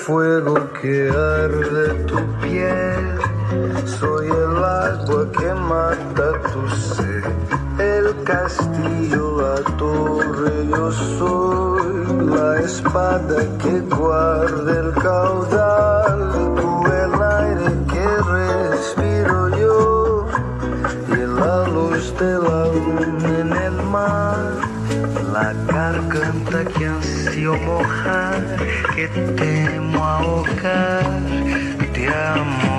fuego que arde tu piel, soy el agua que mata tu sed, el castillo, la torre, yo soy la espada que guarda el caudal, tú el aire que respiro yo y la luz de la luna en el mar, la garganta que ansío mojar, que temo ahogar, te amo.